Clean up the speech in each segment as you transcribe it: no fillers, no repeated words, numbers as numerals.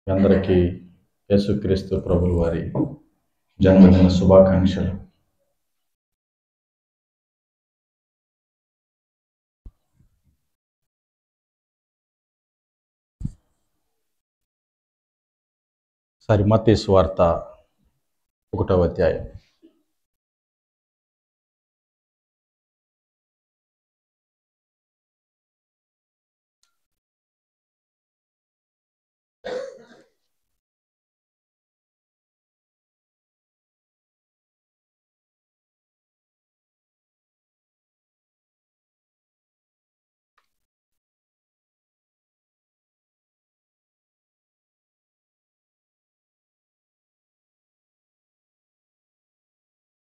అందరికీ యేసుక్రీస్తు ప్రభుల వారి జన్మదిన శుభాకాంక్షలు. మత్తయి సువార్త 1వ అధ్యాయం.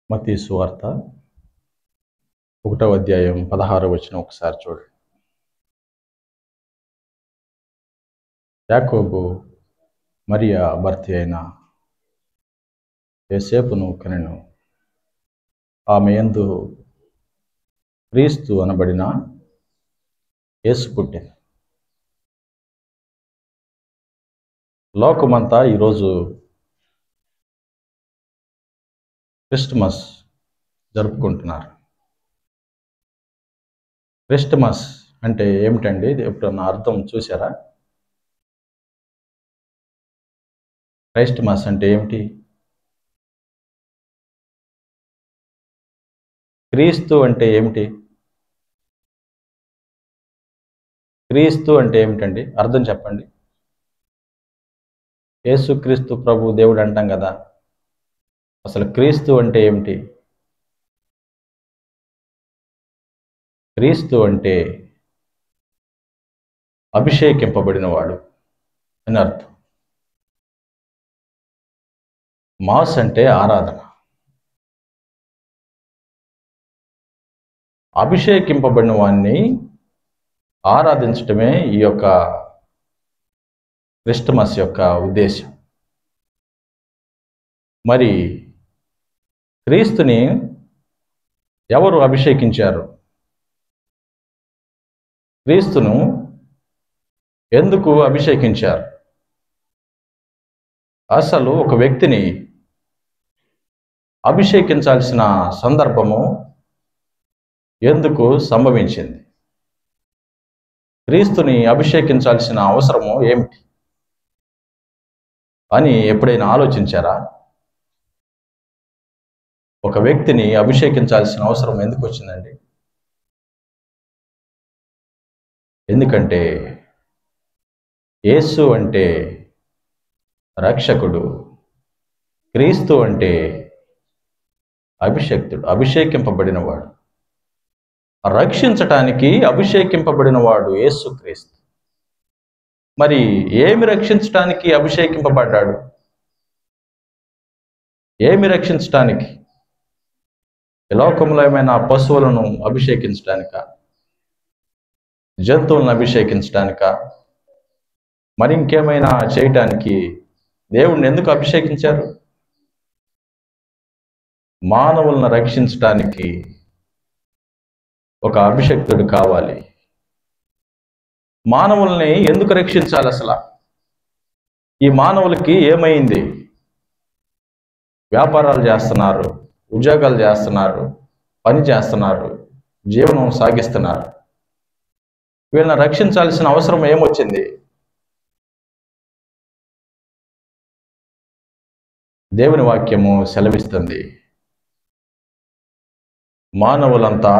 మత్తయి సువార్త 1వ అధ్యాయం 16వ వచనం ఒకసారి చూడండి. యాకోబు మరియా భర్త అయిన యోసేపును కనెను. ఆమె యందు క్రీస్తు అనబడిన యేసు పుట్టెను. లోకమంతా ఈరోజు క్రిస్మస్ జరుపుకుంటున్నారు. క్రిస్మస్ అంటే ఏమిటండి? ఎప్పుడన్నా అర్థం చూసారా? క్రిస్మస్ అంటే ఏమిటి? క్రీస్తు అంటే ఏమిటి? క్రీస్తు అంటే ఏమిటండి? అర్థం చెప్పండి. యేసుక్రీస్తు ప్రభు దేవుడు అంటాం కదా, అసలు క్రీస్తు అంటే ఏమిటి? క్రీస్తు అంటే అభిషేకింపబడినవాడు అని అర్థం. మాస్ అంటే ఆరాధన. అభిషేకింపబడిన వాడిని ఆరాధించటమే ఈ యొక్క క్రిస్మస్ యొక్క ఉద్దేశం. మరి క్రీస్తుని ఎవరు అభిషేకించారు? క్రీస్తును ఎందుకు అభిషేకించారు? అసలు ఒక వ్యక్తిని అభిషేకించాల్సిన సందర్భము ఎందుకు సంభవించింది? క్రీస్తుని అభిషేకించాల్సిన అవసరము ఏమిటి అని ఎప్పుడైనా ఆలోచించారా? ఒక వ్యక్తిని అభిషేకించాల్సిన అవసరం ఎందుకు వచ్చిందండి? ఎందుకంటే యేసు అంటే రక్షకుడు, క్రీస్తు అంటే అభిషేక్తుడు, అభిషేకింపబడినవాడు. రక్షించటానికి అభిషేకింపబడినవాడు యేసుక్రీస్తు. మరి ఏమి రక్షించటానికి అభిషేకింపబడ్డాడు? ఏమి రక్షించటానికి? ఈ లోకంలో ఏమైనా పశువులను అభిషేకించడానిక? జంతువులను అభిషేకించడానిక? మరి ఇంకేమైనా చేయటానికి దేవుణ్ణి ఎందుకు అభిషేకించారు? మానవులను రక్షించటానికి ఒక అభిషేక్తుడు కావాలి. మానవుల్ని ఎందుకు రక్షించాలి? అసలు ఈ మానవులకి ఏమైంది? వ్యాపారాలు చేస్తున్నారు, ఉద్యోగాలు చేస్తున్నారు, పని చేస్తున్నారు, జీవనం సాగిస్తున్నారు. వీళ్ళని రక్షించాల్సిన అవసరం ఏమొచ్చింది? దేవుని వాక్యము సెలవిస్తుంది, మానవులంతా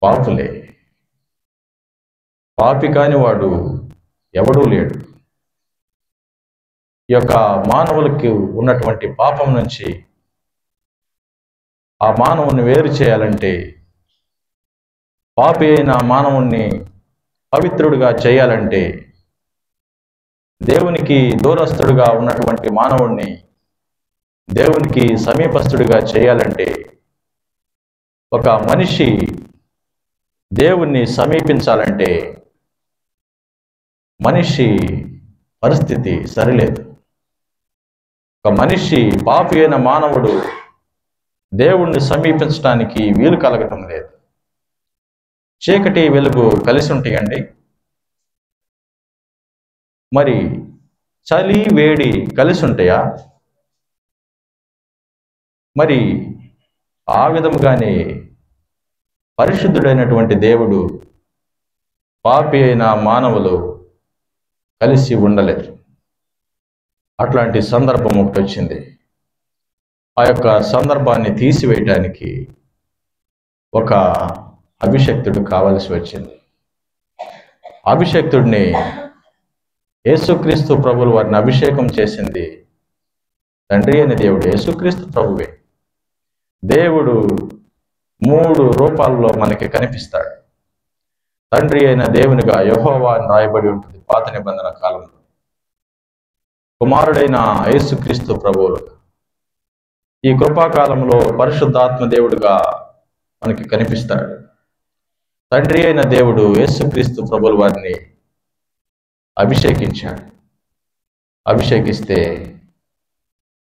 పాపులే, పాపి కాని వాడు ఎవడూ లేడు. ఈ యొక్క మానవులకి ఉన్నటువంటి పాపం నుంచి ఆ మానవుని వేరు చేయాలంటే, పాపి అయిన మానవుణ్ణి పవిత్రుడిగా చేయాలంటే, దేవునికి దూరస్తుడిగా ఉన్నటువంటి మానవుణ్ణి దేవునికి సమీపస్తుడిగా చేయాలంటే, ఒక మనిషి దేవుణ్ణి సమీపించాలంటే మనిషి పరిస్థితి సరిలేదు. ఒక మనిషి, పాపి అయిన మానవుడు దేవుణ్ణి సమీపించడానికి వీలు కలగటం లేదు. చీకటి వెలుగు కలిసి ఉంటాయండి. మరి చలి వేడి కలిసి ఉంటాయా? మరి ఆ విధముగానే పరిశుద్ధుడైనటువంటి దేవుడు, పాపి అయిన మానవులు కలిసి ఉండలేరు. అట్లాంటి సందర్భం ఒకటి వచ్చింది. ఆ యొక్క సందర్భాన్ని తీసివేయటానికి ఒక అభిషక్తుడు కావలసి వచ్చింది. అభిషక్తుడిని యేసుక్రీస్తు ప్రభువులు వారిని అభిషేకం చేసింది తండ్రి అయిన దేవుడు, యేసుక్రీస్తు ప్రభువే. దేవుడు 3 రూపాల్లో మనకి కనిపిస్తాడు. తండ్రి అయిన దేవునిగా యెహోవా అని రాయబడి ఉంటుంది పాత నిబంధన కాలంలో. కుమారుడైన యేసుక్రీస్తు ప్రభువులు ఈ కృపాకాలంలో పరిశుద్ధాత్మ దేవుడుగా మనకి కనిపిస్తాడు. తండ్రి అయిన దేవుడు యేసుక్రీస్తు ప్రభువుల వారిని అభిషేకించాడు. అభిషేకిస్తే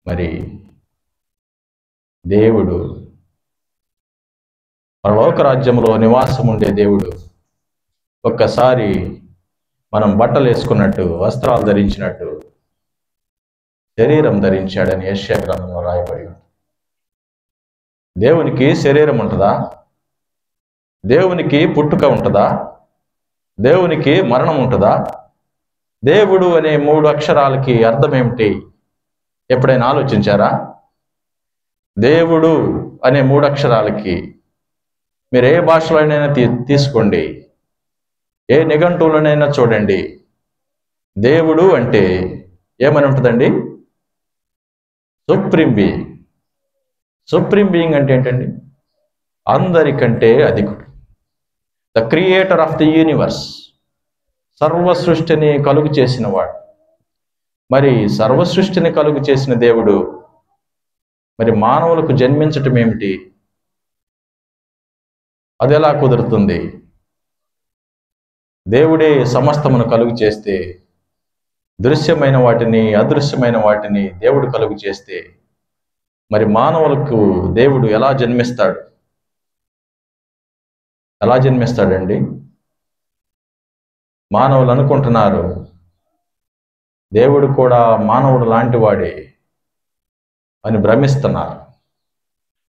మరి దేవుడు, పరలోక రాజ్యంలో నివాసం ఉండే దేవుడు ఒక్కసారి మనం బట్టలు వేసుకున్నట్టు, వస్త్రాలు ధరించినట్టు శరీరం ధరించాడని యెషయా గ్రంథంలో రాయబడి ఉంది. దేవునికి శరీరం ఉంటుందా? దేవునికి పుట్టుక ఉంటుందా? దేవునికి మరణం ఉంటుందా? దేవుడు అనే 3 అక్షరాలకి అర్థం ఏమిటి? ఎప్పుడైనా ఆలోచించారా? దేవుడు అనే 3 అక్షరాలకి మీరు ఏ భాషలోనైనా తీసుకోండి, ఏ నిఘంటువులోనైనా చూడండి, దేవుడు అంటే ఏమని ఉంటుందండి? Supreme being. సుప్రీం బీయింగ్ అంటే ఏంటండి? అందరికంటే అధికుడు, the creator of the universe, సర్వ సృష్టిని కలుగు చేసిన వాడు. మరి సర్వ సృష్టిని కలుగు చేసిన దేవుడు మరి మానవులకు జన్మించటం ఏమిటి? అది ఎలా కుదురుతుంది? దేవుడే సమస్తమును కలుగు చేస్తే, దృశ్యమైన వాటిని అదృశ్యమైన వాటిని దేవుడు కలుగు చేస్తే, మరి మానవులకు దేవుడు ఎలా జన్మిస్తాడు? ఎలా జన్మిస్తాడండి? మానవులు అనుకుంటున్నారు దేవుడు కూడా మానవుడు లాంటి వాడే అని భ్రమిస్తున్నారు.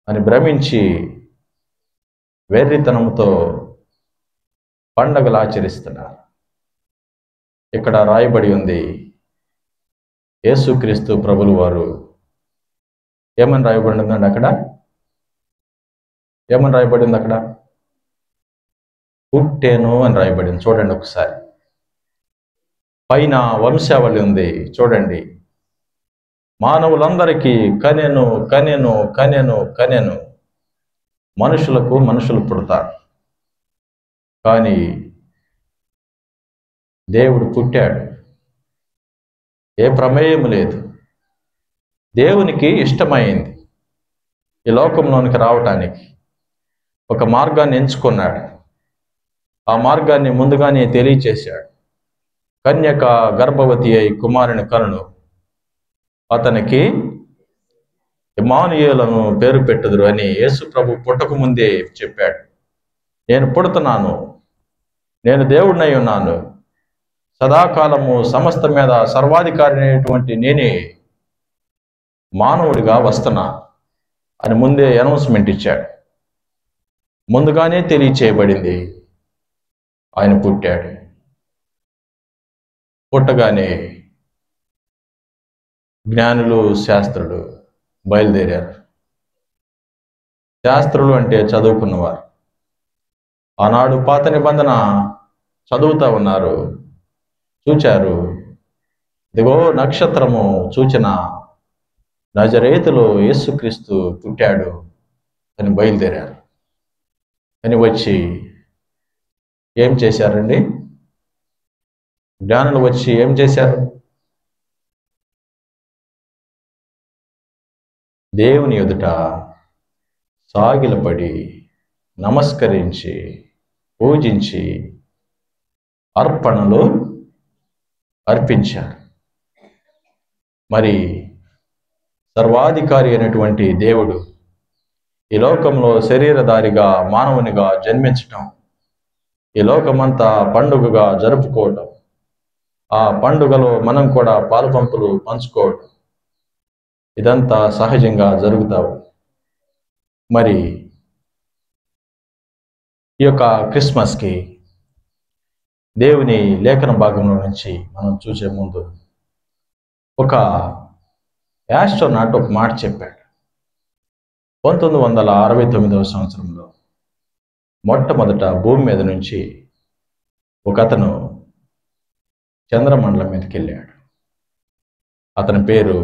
అని భ్రమించి వెర్రితనంతో పండగలు ఆచరిస్తున్నారు. ఇక్కడ రాయబడి ఉంది, యేసుక్రీస్తు ప్రభులు వారు ఏమని రాయబడి ఉందండి? అక్కడ ఏమని రాయబడింది? అక్కడ పుట్టేను అని రాయబడింది. చూడండి ఒకసారి, పైన వంశావళి ఉంది చూడండి. మానవులందరికీ కనెను కనెను కనెను కనెను, మనుషులకు మనుషులు పుడతారు. కానీ దేవుడు పుట్టాడు, ఏ ప్రమేయం లేదు. దేవునికి ఇష్టమైంది ఈ లోకంలోనికి రావటానికి ఒక మార్గాన్ని ఎంచుకున్నాడు. ఆ మార్గాన్ని ముందుగానే తెలియచేశాడు. కన్యక గర్భవతి అయి కుమారుని కనును, అతనికి ఇమ్మానుయేలును పేరు పెట్టుదురు అని యేసు ప్రభు పుట్టక ముందే చెప్పాడు. నేను పుడుతున్నాను, నేను దేవుడినై ఉన్నాను, సదాకాలము సమస్త మీద సర్వాధికారి అయినటువంటి నేనే మానవుడిగా వస్తున్నా అని ముందే అనౌన్స్మెంట్ ఇచ్చాడు. ముందుగానే తెలియచేయబడింది. ఆయన పుట్టాడు. పుట్టగానే జ్ఞానులు శాస్త్రులు బయలుదేరారు. శాస్త్రులు అంటే చదువుకున్నవారు. ఆనాడు పాత నిబంధన చదువుతూ ఉన్నారు. చూచారు, ఇదిగో నక్షత్రము సూచన, నజరేతులో యేసుక్రీస్తు పుట్టాడు అని బయలుదేరారు. అని వచ్చి ఏం చేశారండి? జ్ఞానులు వచ్చి ఏం చేశారు? దేవుని ఎదుట సాగిలపడి నమస్కరించి పూజించి అర్పణలు అర్పించారు. మరి సర్వాధికారి అయినటువంటి దేవుడు ఈ లోకంలో శరీరధారిగా మానవునిగా జన్మించటం, ఈ లోకమంతా పండుగగా జరుపుకోవటం, ఆ పండుగలో మనం కూడా పాలుపంపులు పంచుకోవడం, ఇదంతా సహజంగా జరుగుతావు. మరి ఈ యొక్క క్రిస్మస్కి దేవుని లేఖన భాగంలో నుంచి మనం చూసే ముందు ఒక యాస్ట్రోనాట్ ఒక మాట చెప్పాడు. 1969వ సంవత్సరంలో మొట్టమొదట భూమి మీద నుంచి ఒక అతను చంద్రమండలం మీదకి వెళ్ళాడు. అతని పేరు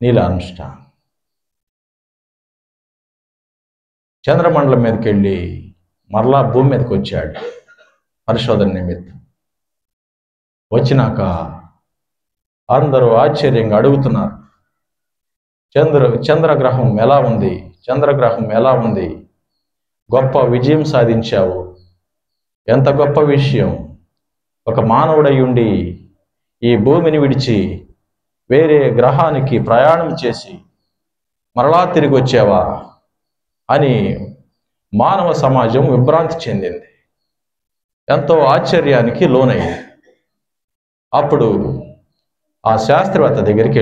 నీల్ ఆర్మ్స్ట్రాంగ్. చంద్రమండలం మీదకి వెళ్ళి మరలా భూమి మీదకి వచ్చాడు పరిశోధన నిమిత్తం. వచ్చినాక అందరూ ఆశ్చర్యంగా అడుగుతున్నారు, చంద్రగ్రహం ఎలా ఉంది, చంద్రగ్రహం ఎలా ఉంది, గొప్ప విజయం సాధించావు, ఎంత గొప్ప విషయం, ఒక మానవుడై ఉండి ఈ భూమిని విడిచి వేరే గ్రహానికి ప్రయాణం చేసి మరలా తిరిగి వచ్చావా అని మానవ సమాజం విభ్రాంతి చెందింది, ఎంతో ఆశ్చర్యానికి లోనైంది. అప్పుడు ఆ శాస్త్రవేత్త దగ్గరికి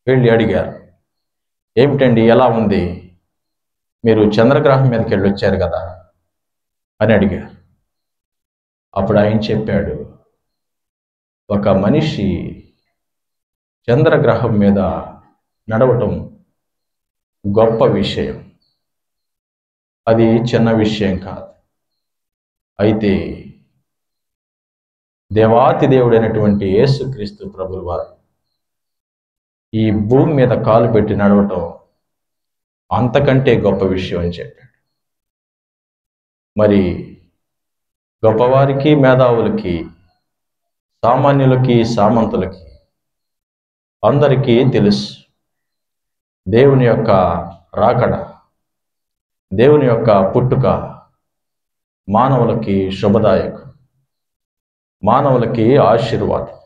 వెళ్ళి అడిగారు, ఏమిటండి ఎలా ఉంది, మీరు చంద్రగ్రహం మీదకి వెళ్ళి వచ్చారు కదా అని అడిగారు. అప్పుడు ఆయన చెప్పాడు, ఒక మనిషి చంద్రగ్రహం మీద నడవటం గొప్ప విషయం, అది చిన్న విషయం కాదు. అయితే దేవాతి దేవుడైనటువంటి యేసుక్రీస్తు ప్రభువు వారు ఈ భూమి మీద కాలు పెట్టి నడవటం అంతకంటే గొప్ప విషయం అని చెప్పాడు. మరి గొప్పవారికి, మేధావులకి, సామాన్యులకి, సామంతులకి అందరికీ తెలుసు దేవుని యొక్క రాకడ, దేవుని యొక్క పుట్టుక మానవులకి శుభదాయకం, మానవులకి ఆశీర్వాదం.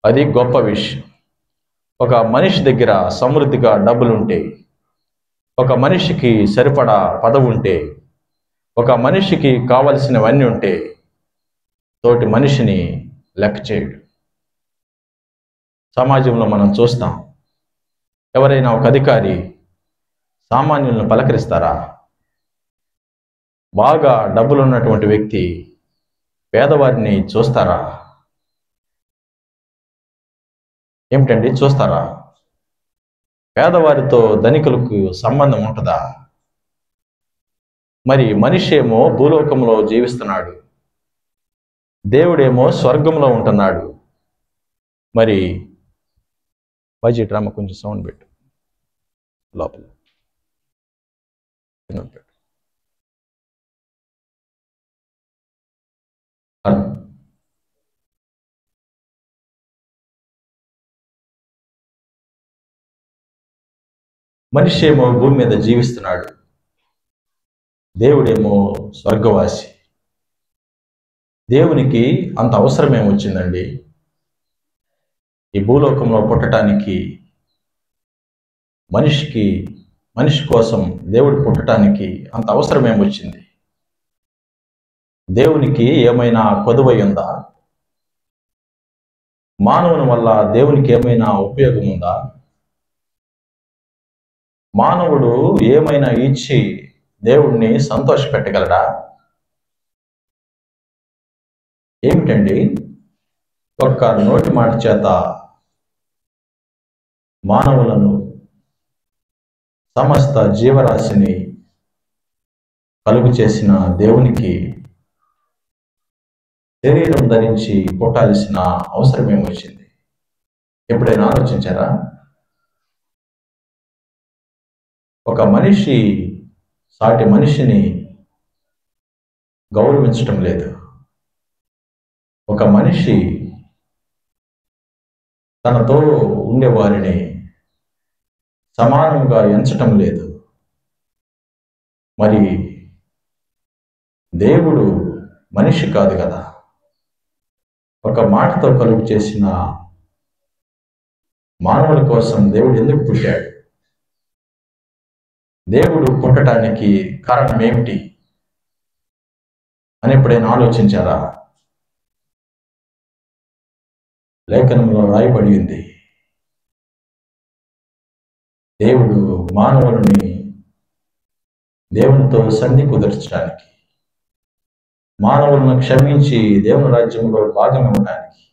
అది గొప్ప విషయం. ఒక మనిషి దగ్గర సమృద్ధిగా డబ్బులుంటే, ఒక మనిషికి సరిపడా పదవి ఉంటే, ఒక మనిషికి కావలసినవన్నీ ఉంటే తోటి మనిషిని లెక్క చేయడు. సమాజంలో మనం చూస్తాం, ఎవరైనా ఒక అధికారి సామాన్యులను పలకరిస్తారా? బాగా డబ్బులు ఉన్నటువంటి వ్యక్తి పేదవారిని చూస్తారా? ఏమిటండి, చూస్తారా? పేదవారితో ధనికులకు సంబంధం ఉంటుందా? మరి మనిషి ఏమో భూలోకంలో జీవిస్తున్నాడు, దేవుడేమో స్వర్గంలో ఉంటున్నాడు. మరి బడ్జెట్ రామ కొంచెం సౌండ్ పెట్టు, లోపల పెట్టు. మనిషి ఏమో భూమి మీద జీవిస్తున్నాడు, దేవుడేమో స్వర్గవాసి. దేవునికి అంత అవసరం ఏమొచ్చిందండి? ఈ భూలోకంలో పుట్టడానికి, మనిషి కోసం దేవుడు పుట్టడానికి అంత అవసరం ఏమొచ్చింది? దేవునికి ఏమైనా కొదువై ఉందా? మానవుని వల్ల దేవునికి ఏమైనా ఉపయోగం ఉందా? మానవుడు ఏమైనా ఇచ్చి దేవుణ్ణి సంతోషపెట్టగలడా? ఏమిటండి, ఒక్క నోటి మాట చేత మానవులను, సమస్త జీవరాశిని కలుగు చేసిన దేవునికి శరీరం ధరించి పుట్టాల్సిన అవసరం ఏమొచ్చింది? ఎప్పుడైనా ఆలోచించారా? ఒక మనిషి సాటి మనిషిని గౌరవించటం లేదు. ఒక మనిషి తనతో ఉండేవారిని సమానంగా ఎంచటం లేదు. మరి దేవుడు మనిషి కాదు కదా, ఒక మాటతో కలుగు చేసిన మానవుల కోసం దేవుడు ఎందుకు పుట్టాడు? దేవుడు పుట్టడానికి కారణం ఏమిటి అని ఎప్పుడైనా ఆలోచించారా? లేఖనంలో రాయబడి ఉంది. దేవుడు మానవులని దేవునితో సంధి కుదర్చడానికి, మానవులను క్షమించి దేవుని రాజ్యంలో భాగం ఇవ్వడానికి,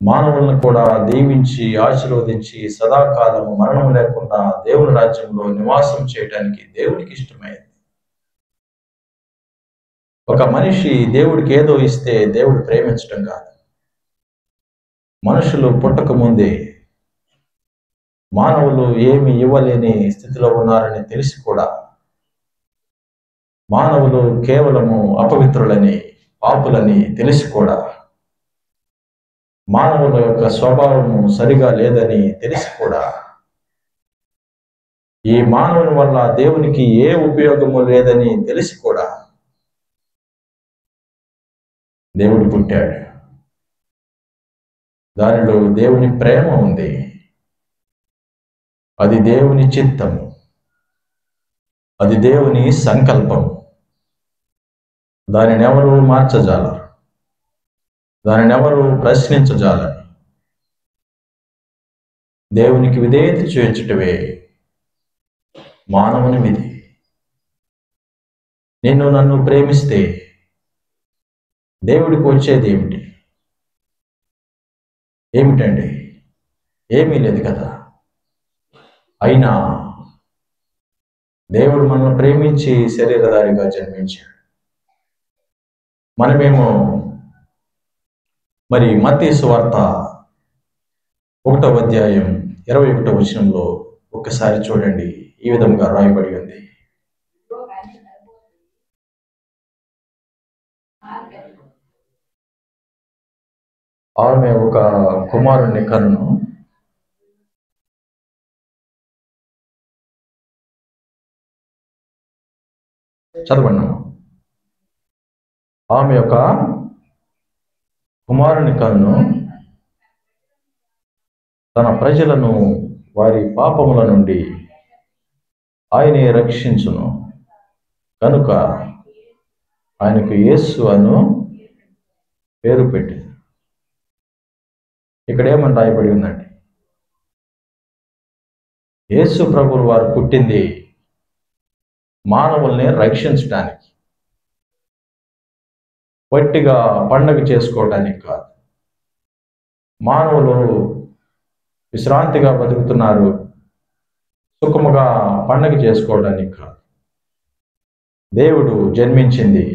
మానవులను కూడా దీవించి ఆశీర్వదించి సదాకాలము మరణం లేకుండా దేవుని రాజ్యంలో నివాసం చేయడానికి దేవునికి ఇష్టమైంది. ఒక మనిషి దేవుడికి ఏదో ఇస్తే దేవుడు ప్రేమించడం కాదు. మనుషులు పుట్టక ముందే మానవులు ఏమి ఇవ్వలేని స్థితిలో ఉన్నారని తెలిసి కూడా మానవులు కేవలము అపవిత్రులని, పాపులని తెలిసి కూడా, మానవుల యొక్క స్వభావము సరిగా లేదని తెలిసి కూడా, ఈ మానవుని వల్ల దేవునికి ఏ ఉపయోగము లేదని తెలిసి కూడా దేవుడు పుట్టాడు. దానిలో దేవుని ప్రేమ ఉంది. అది దేవుని చిత్తము, అది దేవుని సంకల్పం. దానిని ఎవరు మార్చజాలరు, దానిని ఎవరు ప్రశ్నించజాలరు. దేవునికి విధేయత చూపించటమే మానవుని విధి. నిన్ను నన్ను ప్రేమిస్తే దేవుడికి వచ్చేది ఏమిటి? ఏమిటండి? ఏమీ లేదు కదా. అయినా దేవుడు మనల్ని ప్రేమించి శరీరధారిగా జన్మించాడు. మనమేమో మరి మత్తయి సువార్త 1వ అధ్యాయం 21వ వచనంలో ఒక్కసారి చూడండి. ఈ విధంగా రాయబడి ఉంది. ఆమె ఒక కుమారుని కన్ను. చదవండి. ఆమె యొక్క కుమారుని కన్ను తన ప్రజలను వారి పాపముల నుండి ఆయనే రక్షించును కనుక ఆయనకు యేసు అను పేరు పెట్టి. ఇక్కడ ఏమని రాయబడి ఉందండి? యేసు ప్రభువు వారు పుట్టింది మానవుల్ని రక్షించడానికి, వట్టిగా పండగ చేసుకోవడానికి కాదు. మానవులు విశ్రాంతిగా బతుకుతున్నారు, సుఖముగా పండగ చేసుకోవడానికి కాదు. దేవుడు జన్మించింది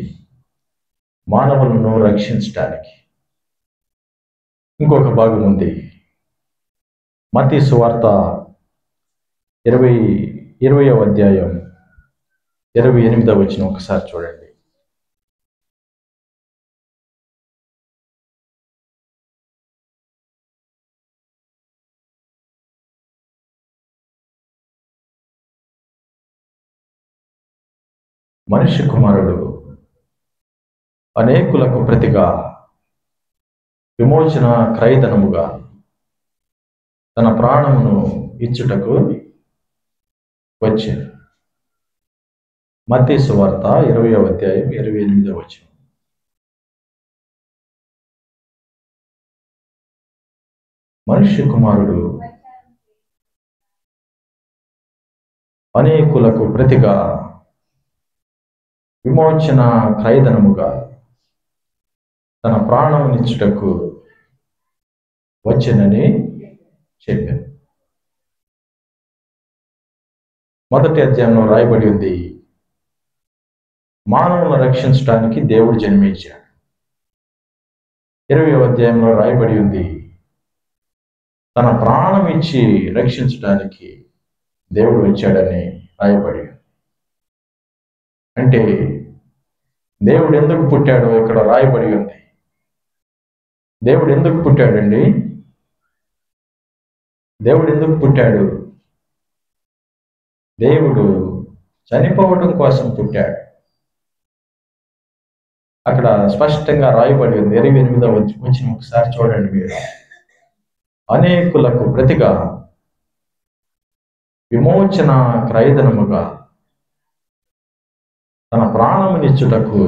మానవులను రక్షించడానికి. ఇంకొక భాగం ఉంది. మత్తయి సువార్త 20వ అధ్యాయం 28వ వచనం ఒకసారి చూడండి. మనిషి కుమారుడు అనేకులకు ప్రతిగా విమోచన క్రయధనముగా తన ప్రాణమును ఇచ్చుటకు వచ్చారు. మత్తయి సువార్త 20వ అధ్యాయం 28వ వచనం. మనిషి కుమారుడు అనేకులకు ప్రతిగా విమోచన క్రయధనముగా తన ప్రాణమునిచ్చుటకు వచ్చెనని చెప్పారు. మొదటి అధ్యాయంలో రాయబడి ఉంది, మానవులను రక్షించడానికి దేవుడు జన్మించాడు. 20వ అధ్యాయంలో రాయబడి ఉంది, తన ప్రాణం ఇచ్చి రక్షించడానికి దేవుడు వచ్చాడని రాయబడి. అంటే దేవుడు ఎందుకు పుట్టాడో ఇక్కడ రాయబడి ఉంది. దేవుడు ఎందుకు పుట్టాడండి? దేవుడు ఎందుకు పుట్టాడు? దేవుడు చనిపోవడం కోసం పుట్టాడు. అక్కడ స్పష్టంగా రాయబడి ఉంది. 28వ వచనం ఒకసారి చూడండి మీరు. అనేకులకు ప్రతిగా విమోచన క్రయధనముగా తన ప్రాణమునిచ్చుటకు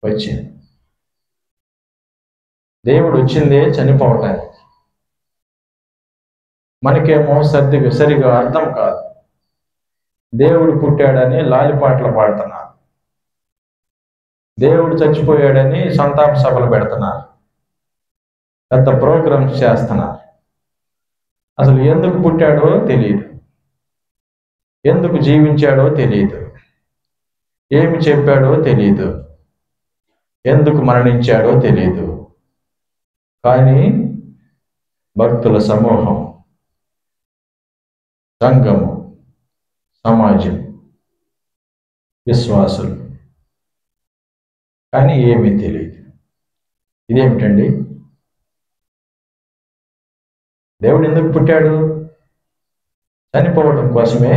వచ్చింది. దేవుడు వచ్చిందే చనిపోవటానికి. మనకేమో సరిగా అర్థం కాదు. దేవుడు పుట్టాడని లాలిపాటలు పాడుతున్నారు, దేవుడు చచ్చిపోయాడని సంతాప సభలు పెడుతున్నారు, పెద్ద ప్రోగ్రామ్స్ చేస్తున్నారు. అసలు ఎందుకు పుట్టాడో తెలియదు, ఎందుకు జీవించాడో తెలియదు, ఏమి చెప్పాడో తెలియదు, ఎందుకు మరణించాడో తెలియదు. కానీ భక్తుల సమూహం, సంఘము, సమాజం, విశ్వాసులు, కానీ ఏమీ తెలియదు. ఇదేమిటండి? దేవుడు ఎందుకు పుట్టాడు? చనిపోవడం కోసమే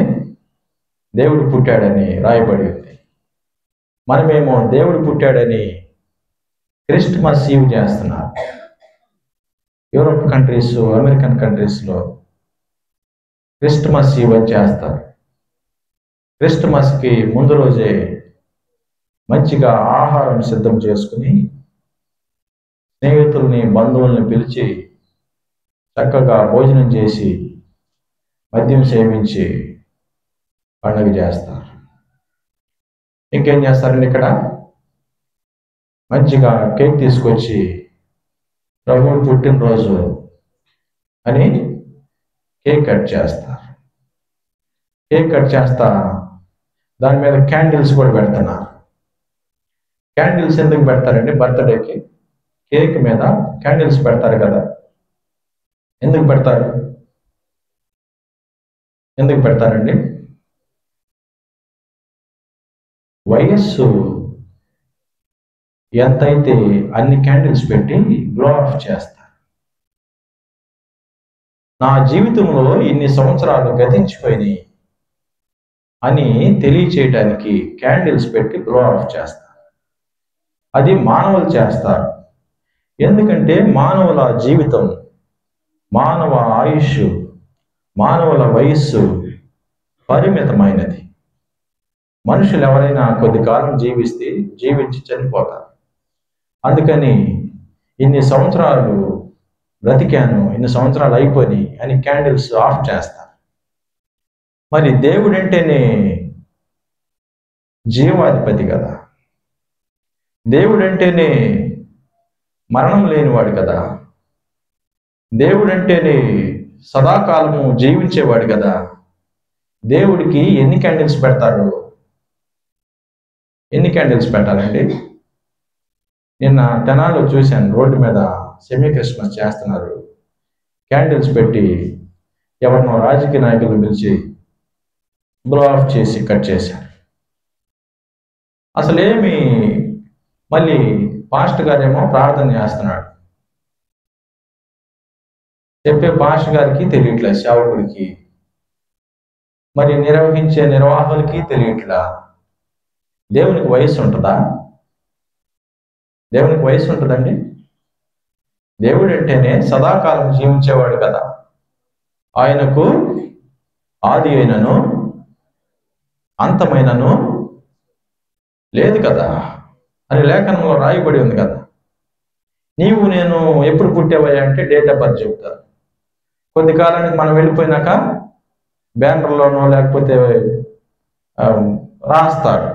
దేవుడు పుట్టాడని రాయబడి ఉంది. మనమేమో దేవుడు పుట్టాడని క్రిస్మస్ ఈవ్ చేస్తున్నారు. యూరోప్ కంట్రీస్, అమెరికన్ కంట్రీస్లో క్రిస్మస్ ఈవ్ అని చేస్తారు. క్రిస్మస్కి ముందు రోజే మంచిగా ఆహారం సిద్ధం చేసుకుని స్నేహితుల్ని, బంధువుల్ని పిలిచి చక్కగా భోజనం చేసి మద్యం సేవించి పండుగ చేస్తారు. ఇంకేం చేస్తారండి? ఇక్కడ మంచిగా కేక్ తీసుకొచ్చి ప్రభువు పుట్టినరోజు అని కేక్ కట్ చేస్తారు. కేక్ కట్ చేస్తా దాని మీద క్యాండిల్స్ కూడా పెడుతున్నారు. క్యాండిల్స్ ఎందుకు పెడతారండి? బర్త్డేకి కేక్ మీద క్యాండిల్స్ పెడతారు కదా. ఎందుకు పెడతారు? ఎందుకు పెడతారండి? వయస్సు ఎంతైతే అన్ని క్యాండిల్స్ పెట్టి గ్లో ఆఫ్ చేస్తారు. నా జీవితంలో ఇన్ని సంవత్సరాలు గతించిపోయినాయి అని తెలియచేయడానికి క్యాండిల్స్ పెట్టి గ్లో ఆఫ్ చేస్తారు. అది మానవులు చేస్తారు. ఎందుకంటే మానవుల జీవితం, మానవ ఆయుష్, మానవుల వయస్సు పరిమితమైనది. మనుషులు ఎవరైనా కొద్ది కాలం జీవించి చనిపోతారు. అందుకని ఇన్ని సంవత్సరాలు బ్రతికాను, ఇన్ని సంవత్సరాలు అయిపోయి అని క్యాండిల్స్ ఆఫ్ చేస్తారు. మరి దేవుడంటేనే జీవాధిపతి కదా, దేవుడంటేనే మరణం లేనివాడు కదా, దేవుడంటేనే సదాకాలము జీవించేవాడు కదా. దేవుడికి ఎన్ని క్యాండిల్స్ పెడతారు? ఎన్ని క్యాండిల్స్ పెట్టాలండి? నిన్న తెనాల్లో చూశాను, రోడ్డు మీద సెమీ క్రిస్మస్ చేస్తున్నారు. క్యాండిల్స్ పెట్టి ఎవరినో రాజకీయ నాయకులను పిలిచి బ్లో ఆఫ్ చేసి కట్ చేశారు. అసలేమి మళ్ళీ పాస్టర్ గారేమో ప్రార్థన చేస్తున్నాడు. చెప్పే పాస్టర్ గారికి తెలియట్లేదు, సేవకుడికి, మరి నిర్వహించే నిర్వాహకులకి తెలియట్లా. దేవునికి వయస్సు ఉంటుందా? దేవునికి వయస్సు ఉంటుందండి? దేవుడు అంటేనే సదాకాలం జీవించేవాడు కదా. ఆయనకు ఆది అయినను అంతమైనను లేదు కదా అని లేఖనంలో రాయబడి ఉంది కదా. నీవు నేను ఎప్పుడు పుట్టేవయ్యా అంటే డేట్ ఆఫ్ బర్త్ చెప్తారు. కొద్ది కాలానికి మనం వెళ్ళిపోయినాక బ్యానర్లోనో లేకపోతే రాస్తారు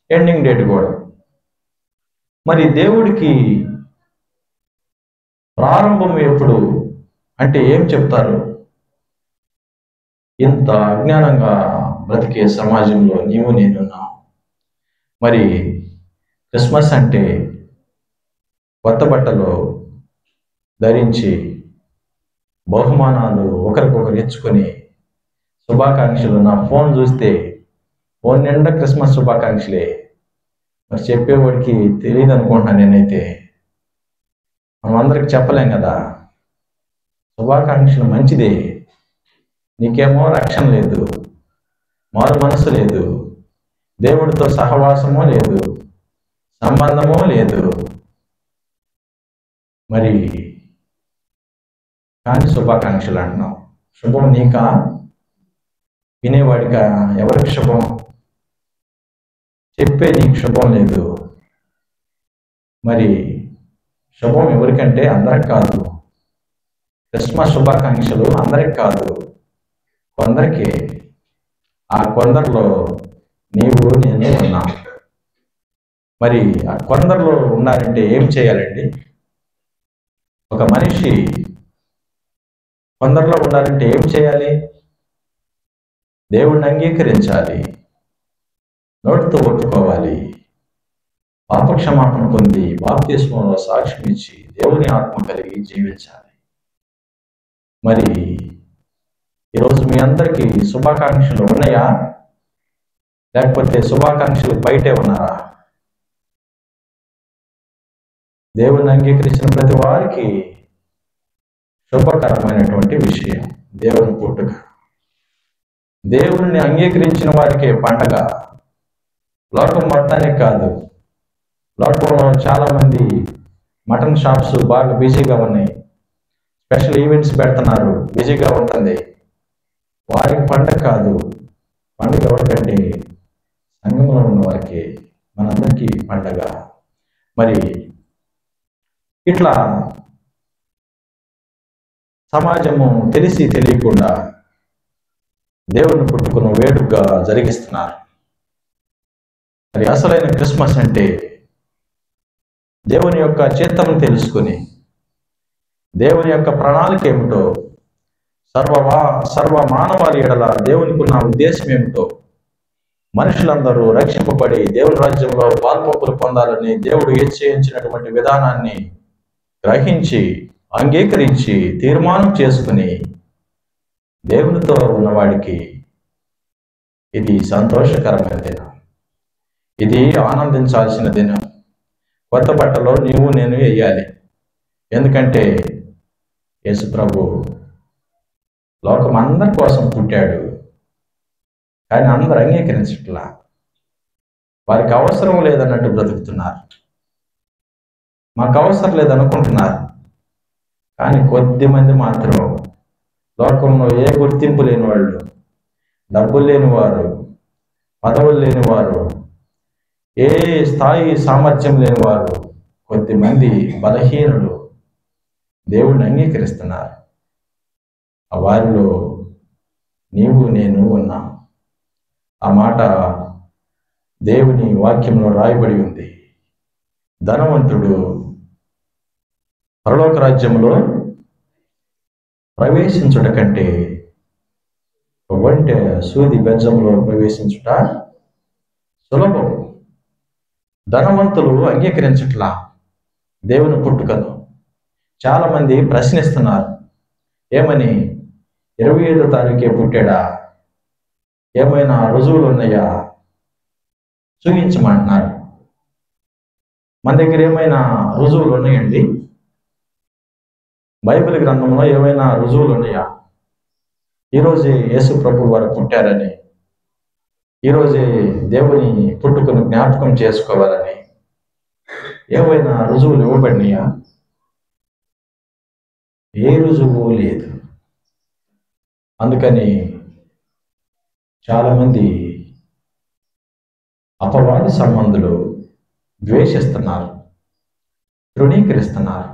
ఎండింగ్ డేట్ కూడా. మరి దేవుడికి ప్రారంభం ఎప్పుడు అంటే ఏం చెప్తారు? ఇంత అజ్ఞానంగా బ్రతికే సమాజంలో నీవు నేనున్నావు. మరి క్రిస్మస్ అంటే కొత్త బట్టలు ధరించి బహుమానాలు ఒకరికొకరు ఇచ్చుకొని శుభాకాంక్షలు. నా ఫోన్ చూస్తే ఫోన్ నిండా క్రిస్మస్ శుభాకాంక్షలే. మరి చెప్పేవాడికి తెలియదు అనుకుంటున్నాను నేనైతే. మనం అందరికి చెప్పలేం కదా. శుభాకాంక్షలు మంచిదే, నీకేమో రక్షణ లేదు, మారు మనసు లేదు, దేవుడితో సహవాసమో లేదు, సంబంధమో లేదు. మరి కానీ శుభాకాంక్షలు అంటున్నాం. శుభం నీకా? వినేవాడికా? ఎవరికి శుభం? చెప్పే నీకు శుభం లేదు. మరి శుభం ఎవరికంటే అందరికి కాదు. క్రిస్మస్ శుభాకాంక్షలు అందరికి కాదు, కొందరికి. ఆ కొందరిలో నీవు నేను ఉన్నా. మరి ఆ కొందరిలో ఉన్నారంటే ఏం చేయాలండి? ఒక మనిషి కొందరిలో ఉండాలంటే ఏం చేయాలి? దేవుణ్ణి అంగీకరించాలి, నోటితో ఒప్పుకోవాలి, పాపక్షమాపణ పొంది బాప్తిస్మంలో సాక్ష్యం ఇచ్చి దేవుని ఆత్మ కలిగి జీవించాలి. మరి ఈరోజు మీ అందరికీ శుభాకాంక్షలు ఉన్నాయా? లేకపోతే శుభాకాంక్షలు బయటే ఉన్నారా? దేవుణ్ణి అంగీకరించిన ప్రతి వారికి శుభకరమైనటువంటి విషయం దేవుని పుట్టుక. దేవుణ్ణి అంగీకరించిన వారికే పండగ, లోకం మొత్తానికి కాదు. లోకంలో చాలా మంది మటన్ షాప్స్ బాగా బిజీగా ఉన్నాయి, స్పెషల్ ఈవెంట్స్ పెడుతున్నారు, బిజీగా ఉంటుంది. వారికి పండగ కాదు. పండుగ ఎవరికంటే సంఘంలో ఉన్న వారికి, మనందరికీ పండగ. మరి ఇట్లా సమాజము తెలిసి తెలియకుండా దేవుని పుట్టుకున్న వేడుకగా జరిగిస్తున్నారు. మరి అసలైన క్రిస్మస్ అంటే దేవుని యొక్క చిత్తమును తెలుసుకుని, దేవుని యొక్క ప్రణాళిక ఏమిటో, సర్వ మానవాళి ఎడల దేవునికి ఉన్న ఉద్దేశం ఏమిటో, మనుషులందరూ రక్షింపబడి దేవుని రాజ్యంలో పాల్పొక్కులు పొందాలని దేవుడు నిశ్చయించినటువంటి విధానాన్ని గ్రహించి, అంగీకరించి, తీర్మానం చేసుకుని దేవునితో ఉన్నవాడికి ఇది సంతోషకరమైన దినం, ఇది ఆనందించాల్సిన దినం. కొత్త బట్టలో నీవు నేను వేయాలి. ఎందుకంటే యేసు ప్రభు లోకం అందరి కోసం పుట్టాడు, కానీ అందరు అంగీకరించట్లా. వారికి అవసరం లేదన్నట్టు బ్రతుకుతున్నారు. మాకు అవసరం లేదనుకుంటున్నారు. కానీ కొద్ది మంది మాత్రం లోకంలో ఏ గుర్తింపు లేని వాళ్ళు, డబ్బులు లేనివారు, పదవులు లేనివారు, ఏ స్థాయి సామర్థ్యం లేనివారు, కొద్దిమంది బలహీనులు దేవుణ్ణి అంగీకరిస్తున్నారు. ఆ వారిలో నీవు నేను ఉన్నా. ఆ మాట దేవుని వాక్యంలో రాయబడి ఉంది. ధనవంతుడు పరలోక రాజ్యంలో ప్రవేశించుట కంటే ఒంటె సూది బెజ్జంలో ప్రవేశించుట సులభం. ధనవంతులు అంగీకరించట్లా దేవుని పుట్టుకను. చాలా మంది ప్రశ్నిస్తున్నారు, ఏమని? 25వ తారీఖే పుట్టాడా? ఏమైనా రుజువులు ఉన్నాయా? చూపించమంటున్నారు. మన దగ్గర ఏమైనా రుజువులు ఉన్నాయండి? బైబిల్ గ్రంథంలో ఏమైనా రుజువులు ఉన్నాయా? ఈరోజే యేసు ప్రభు వారు పుట్టారని, ఈరోజే దేవుని పుట్టుకను జ్ఞాపకం చేసుకోవాలని ఏమైనా రుజువులు ఇవ్వబడినాయా? ఏ రుజువు లేదు. అందుకని చాలామంది అపవాది సంబంధులు ద్వేషిస్తున్నారు, తృణీకరిస్తున్నారు.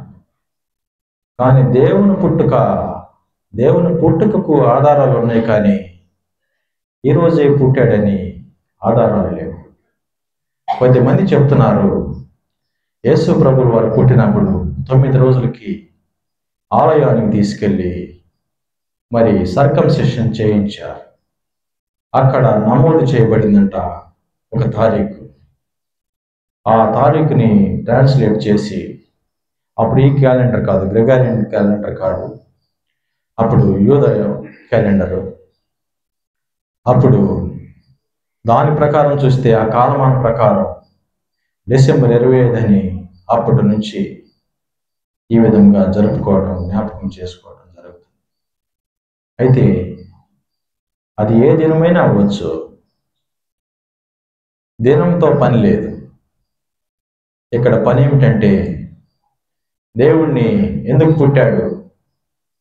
కానీ దేవుని పుట్టుకకు ఆధారాలు ఉన్నాయి, కానీ ఈరోజే పుట్టాడని ఆధారాలు లేవు. కొద్దిమంది చెప్తున్నారు, యేసు ప్రభువు వారు పుట్టినప్పుడు 9 రోజులకి ఆలయానికి తీసుకెళ్ళి మరి సర్కంసిషన్ చేయించారు. అక్కడ నమోదు చేయబడిందంట ఒక తారీఖు. ఆ తారీఖుని ట్రాన్స్లేట్ చేసి, అప్పుడు ఈ క్యాలెండర్ కాదు, గ్రెగారియన్ క్యాలెండర్ కాదు, అప్పుడు యూదయ క్యాలెండరు. అప్పుడు దాని ప్రకారం చూస్తే, ఆ కాలమాన ప్రకారం డిసెంబర్ 25 అని అప్పటి నుంచి ఈ విధంగా జరుపుకోవడం, జ్ఞాపకం చేసుకోవడం జరుగుతుంది. అయితే అది ఏ దినమైనా అవ్వచ్చు, దినంతో పని లేదు. ఇక్కడ పని ఏమిటంటే, దేవుణ్ణి ఎందుకు పుట్టాడు,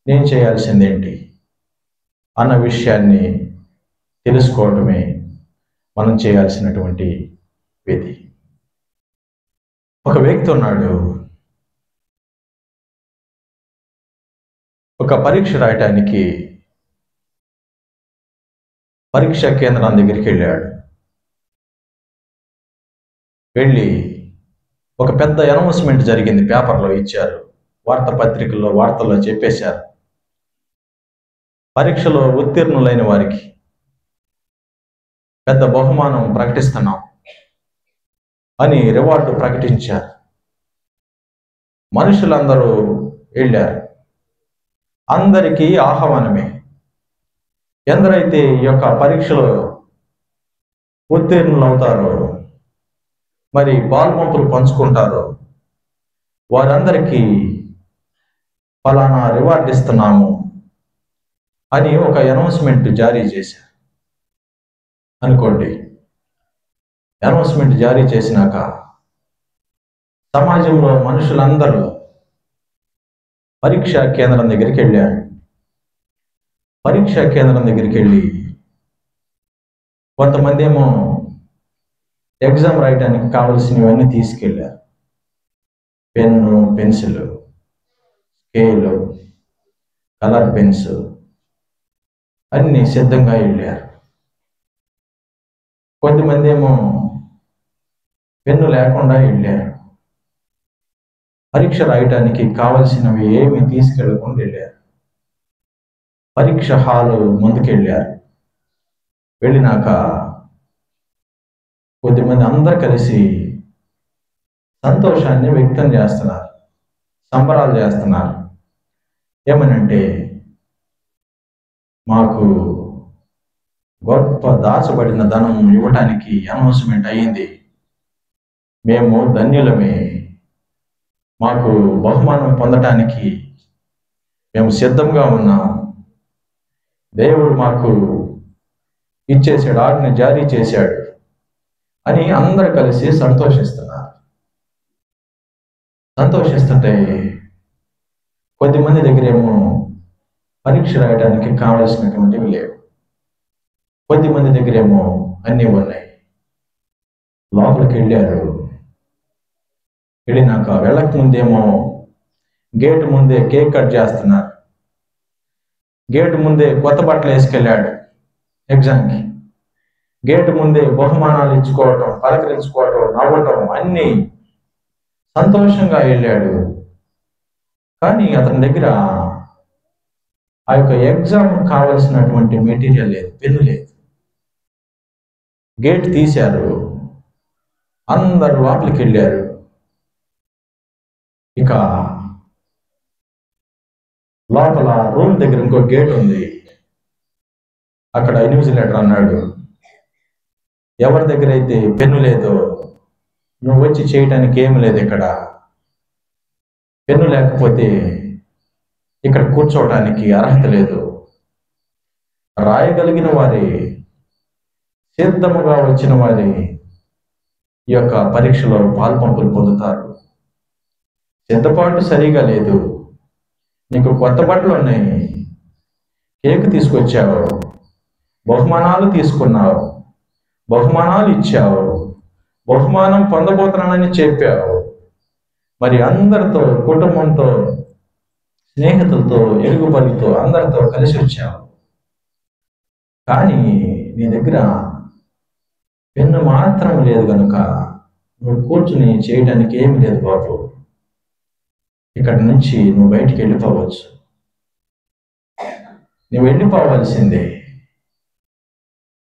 నేను చేయాల్సిందేంటి అన్న విషయాన్ని తెలుసుకోవడమే మనం చేయాల్సినటువంటి విధి. ఒక వ్యక్తి ఉన్నాడు, ఒక పరీక్ష రాయటానికి పరీక్షా కేంద్రం దగ్గరికి వెళ్ళాడు. వెళ్ళి ఒక పెద్ద అనౌన్స్మెంట్ జరిగింది, పేపర్లో ఇచ్చారు, వార్తాపత్రికల్లో వార్తల్లో చెప్పేశారు. పరీక్షలో ఉత్తీర్ణులైన వారికి పెద్ద బహుమానం ప్రకటిస్తున్నాం అని రివార్డు ప్రకటించారు. మనుషులందరూ వెళ్ళారు. అందరికీ ఆహ్వానమే. ఎందరైతే ఈ యొక్క పరీక్షలో ఉత్తీర్ణులు అవుతారో, మరి పాల్పంపులు పంచుకుంటారో, వారందరికీ ఫలానా రివార్డు ఇస్తున్నాము అని ఒక అనౌన్స్మెంట్ జారీ చేశారు అనుకోండి. అనౌన్స్మెంట్ జారీ చేసినాక సమాజంలో మనుషులందరూ పరీక్షా కేంద్రం దగ్గరికి వెళ్ళారు. పరీక్షా కేంద్రం దగ్గరికి వెళ్ళి కొంతమంది ఏమో ఎగ్జామ్ రాయడానికి కావలసినవన్నీ తీసుకెళ్ళారు. Pen, pencil, scale, colour pens అన్నీ సిద్ధంగా వెళ్ళారు. కొంతమంది ఏమో పెన్ను లేకుండా వెళ్ళారు. పరీక్ష రాయటానికి కావలసినవి ఏమీ తీసుకెళ్ళకుండా వెళ్ళారు. పరీక్ష హాలు ముందుకెళ్ళారు. వెళ్ళినాక కొద్దిమంది అందరు కలిసి సంతోషాన్ని వ్యక్తం చేస్తున్నారు, సంబరాలు చేస్తున్నారు. ఏమనంటే, మాకు గొప్ప దాచబడిన ధనం ఇవ్వటానికి అనౌన్స్మెంట్ అయ్యింది, మేము ధన్యులమే, మాకు బహుమానం పొందటానికి మేము సిద్ధంగా ఉన్నాం, దేవుడు మాకు ఇచ్చేసాడు, ఆజ్ఞ జారీ చేశాడు అని అందరు కలిసి సంతోషిస్తున్నారు. సంతోషిస్తుంటే కొద్దిమంది దగ్గరేమో పరీక్ష రాయడానికి కావలసినటువంటివి లేవు, కొద్దిమంది దగ్గరేమో అన్నీ ఉన్నాయి. లోపలికి వెళ్ళారు. వెళ్ళినాక వెళ్ళక ముందేమో గేటు ముందే కేక్ కట్ చేస్తున్నారు. గేటు ముందే కొత్త బట్టలు వేసుకెళ్ళాడు ఎగ్జామ్కి. గేటు ముందే బహుమానాలు ఇచ్చుకోవటం, పలకరించుకోవటం, నవ్వటం అన్నీ సంతోషంగా వెళ్ళాడు. కానీ అతని దగ్గర ఆ యొక్క ఎగ్జామ్ కావలసినటువంటి మెటీరియల్ లేదు, పెన్ను లేదు. గేట్ తీశారు, అందరు లోపలికి వెళ్ళారు. ఇక లోపల రూమ్ దగ్గర ఇంకో గేట్ ఉంది. అక్కడ ఇన్విజిలేటర్ అన్నాడు, ఎవరి దగ్గర అయితే పెన్ను లేదో నువ్వు వచ్చి చేయటానికి ఏమి లేదు, ఇక్కడ పెన్ను లేకపోతే ఇక్కడ కూర్చోవటానికి అర్హత లేదు. రాయగలిగిన వారి, సిద్ధముగా వచ్చిన వారి ఈ యొక్క పరీక్షలో పాల్పంపులు పొందుతారు. సిద్ధపాటు సరిగా లేదు, నీకు కొత్త బట్టలు ఉన్నాయి, కేక్ తీసుకొచ్చావు, బహుమానాలు తీసుకున్నావు, బహుమానాలు ఇచ్చావు, బహుమానం పొందబోతున్నానని చెప్పావు, మరి అందరితో, కుటుంబంతో, స్నేహితులతో, ఎరుగుపరులతో అందరితో కలిసి వచ్చావు. కానీ నీ దగ్గర పెన్ను మాత్రం లేదు కనుక నువ్వు కూర్చుని చేయడానికి ఏమి లేదు బాబు, ఇక్కడి నుంచి నువ్వు బయటికి వెళ్ళిపోవచ్చు, నువ్వు వెళ్ళిపోవాల్సిందే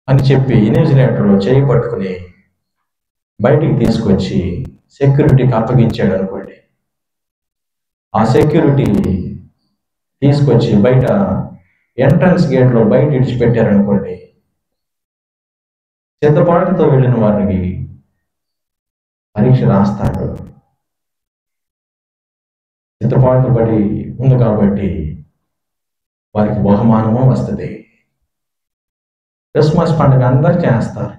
అని చెప్పి ఇన్విజిలేటర్ చేయి పట్టుకుని బయటికి తీసుకొచ్చి సెక్యూరిటీకి అప్పగించాడు అనుకోండి. ఆ సెక్యూరిటీ తీసుకొచ్చి బయట ఎంట్రన్స్ గేట్లో బయట ఇడిచిపెట్టారనుకోండి. సిద్ధపాటుతో వెళ్ళిన వారికి పరీక్ష రాస్తాడు. సిద్ధపాటు పడి ఉంది కాబట్టి వారికి బహుమానము వస్తుంది. క్రిస్మస్ పండుగ అందరు చేస్తారు.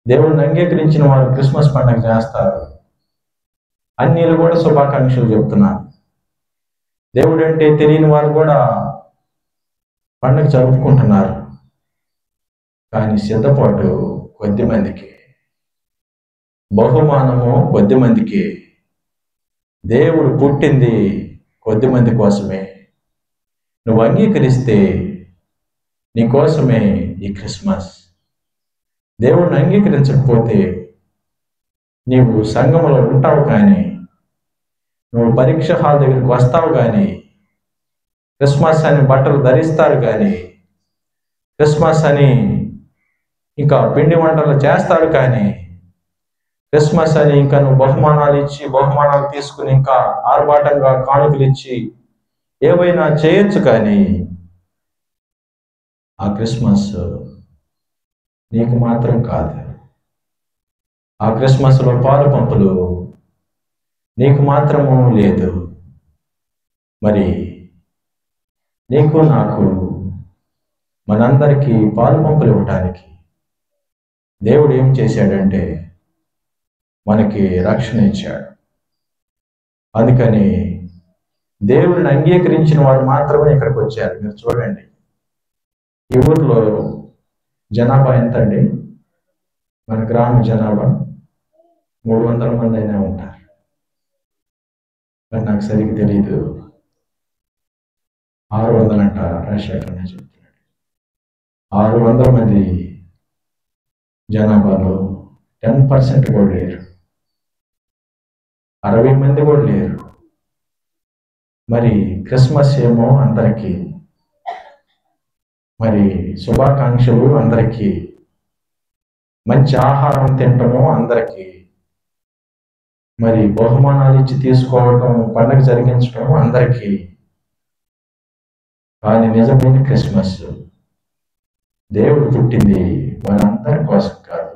దేవుడిని అంగీకరించిన వారు క్రిస్మస్ పండుగ చేస్తారు. అన్యులు కూడా శుభాకాంక్షలు చెప్తున్నారు. దేవుడు అంటే తెలియని వారు కూడా పండుగ జరుపుకుంటున్నారు. కానీ సిద్ధపాటు కొద్ది మందికి, బహుమానము కొద్ది మందికి. దేవుడు పుట్టింది కొద్దిమంది కోసమే. నువ్వు అంగీకరిస్తే నీ కోసమే ఈ క్రిస్మస్. దేవుణ్ణి అంగీకరించకపోతే నీవు సంఘంలో ఉంటావు కానీ, నువ్వు పరీక్ష హాల్ దగ్గరికి వస్తావు కానీ, క్రిస్మస్ అని బట్టలు ధరిస్తారు కానీ, క్రిస్మస్ అని ఇంకా పిండి వంటలు చేస్తారు కానీ, క్రిస్మస్ అని ఇంకా నువ్వు బహుమానాలు తీసుకుని ఇంకా ఆర్భాటంగా కానుకలు ఇచ్చి ఏవైనా చేయొచ్చు కానీ, ఆ క్రిస్మస్ నీకు మాత్రం కాదు. ఆ క్రిస్మస్లో పాలు పంపులు నీకు మాత్రము లేదు. మరి నీకు నాకు మనందరికీ పాలు పంపులు ఇవ్వటానికి దేవుడు ఏం చేశాడంటే మనకి రక్షణ ఇచ్చాడు. అందుకని దేవుడిని అంగీకరించిన వారు మాత్రమే ఇక్కడికి వచ్చారు. మీరు చూడండి, ఈ ఊర్లో జనాభా ఎంత అండి? మన గ్రామ జనాభా 300 మంది అయినా ఉంటారు. మరి నాకు సరిగ్గా తెలీదు. 600 అంట రాజశేఖర్ చెప్తున్నాడు. 600 మంది జనాభాలో 10% కూడా లేరు, 60 మంది కూడా లేరు. మరి క్రిస్మస్ ఏమో అందరికీ, మరి శుభాకాంక్షలు అందరికీ, మంచి ఆహారం తినటము అందరికీ, మరి బహుమానాలు ఇచ్చి తీసుకోవటం, పండుగ జరిగించడం అందరికీ. కానీ నిజమైన క్రిస్మస్ దేవుడు పుట్టింది మనందరి కోసం కాదు.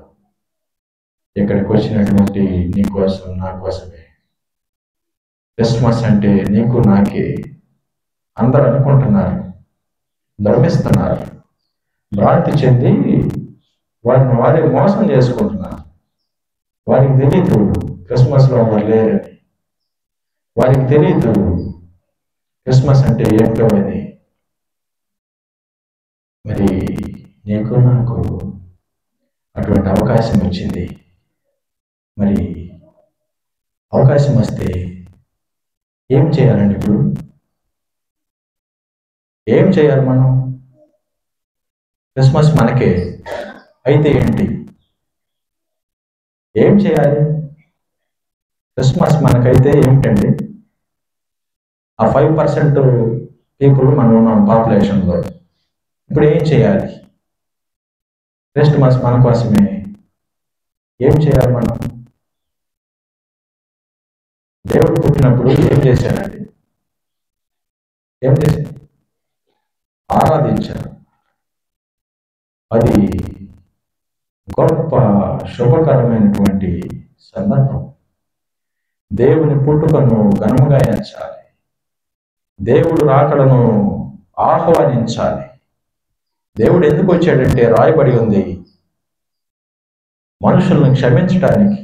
ఇక్కడికి వచ్చినటువంటి నీ కోసం, నా కోసమే. క్రిస్మస్ అంటే నీకు నాకే. అందరూ అనుకుంటున్నారు, భ్రమిస్తున్నారు, భ్రాంతి చెంది వారే మోసం చేసుకుంటున్నారు. వారికి తెలీదు క్రిస్మస్లో వారు లేరని. వారికి తెలీదు క్రిస్మస్ అంటే ఏంటో అని. మరి నీకు నాకు అటువంటి అవకాశం వచ్చింది. మరి అవకాశం వస్తే ఏం చేయాలండి? ఇప్పుడు ఏం చేయాలి మనం? క్రిస్మస్ మనకే అయితే ఏంటి? ఏం చేయాలి? క్రిస్మస్ మనకైతే ఏమిటండి? ఆ 5% పీపుల్ మనం ఉన్నాం పాపులేషన్లో. ఇప్పుడు ఏం చేయాలి? క్రిస్మస్ మన కోసమే. ఏం చేయాలి మనం? దేవుడు పుట్టినప్పుడు ఏం చేశాడండి? ఏం చేశాడు? ఆరాధించారు. అది గొప్ప శుభకరమైనటువంటి సందర్భం. దేవుని పుట్టుకను ఘనముగా ఎంచాలి. దేవుడు రాకడను ఆహ్వానించాలి. దేవుడు ఎందుకు వచ్చాడంటే రాయబడి ఉంది, మనుషులను క్షమించటానికి,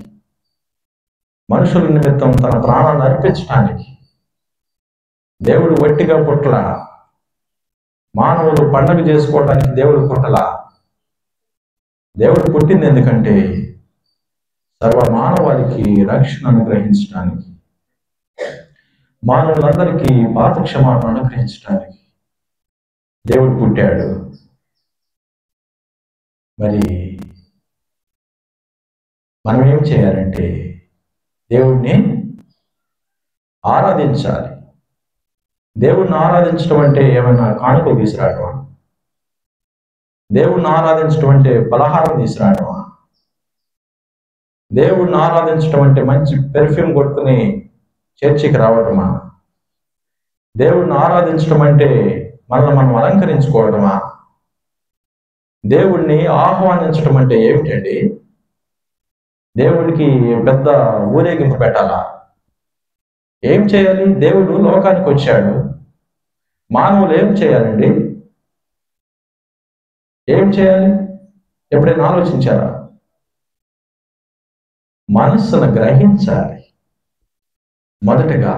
మనుషుల నిమిత్తం తన ప్రాణాన్ని అర్పించటానికి. దేవుడు వట్టిగా పుట్టల. మానవులు పండగ చేసుకోవడానికి దేవుడు పుట్టల. దేవుడు పుట్టింది ఎందుకంటే సర్వ మానవాళికి రక్షణ అనుగ్రహించడానికి, మానవులందరికీ పాప క్షమాపణ అనుగ్రహించడానికి దేవుడు పుట్టాడు. మరి మనం ఏం చేయాలంటే దేవుడిని ఆరాధించాలి. దేవుడిని ఆరాధించడం అంటే ఏమైనా కానుకలు తీసుకురావడమా? దేవుడిని ఆరాధించడం అంటే పలహారం తీసుకురావడమా? దేవుడిని ఆరాధించడం అంటే మంచి పెర్ఫ్యూమ్ కొట్టుకుని చర్చికి రావడమా? దేవుడిని ఆరాధించడం అంటే మనల్ని మనం అలంకరించుకోవడమా? దేవుడిని ఆహ్వానించడం అంటే ఏమిటండి? దేవుడికి పెద్ద ఊరేగింపు పెట్టాలా? ఏం చేయాలి? దేవుడు లోకానికి వచ్చాడు. మానవులు ఏం చేయాలండి? ఏం చేయాలి? ఎప్పుడైనా ఆలోచించారా? మనస్సును గ్రహించాలి. మొదటగా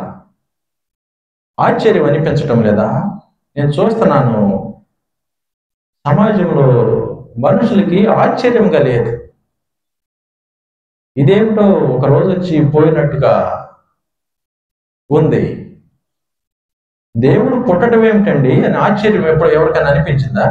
ఆశ్చర్యం అనిపించటం లేదా? నేను చూస్తున్నాను సమాజంలో మనుషులకి ఆశ్చర్యంగా లేదు. ఇదేమిటో ఒక రోజు వచ్చి పోయినట్టుగా ఉంది. దేవుడు పుట్టడం ఏమిటండి అని ఆశ్చర్యం ఎప్పుడు ఎవరికైనా అనిపించిందా?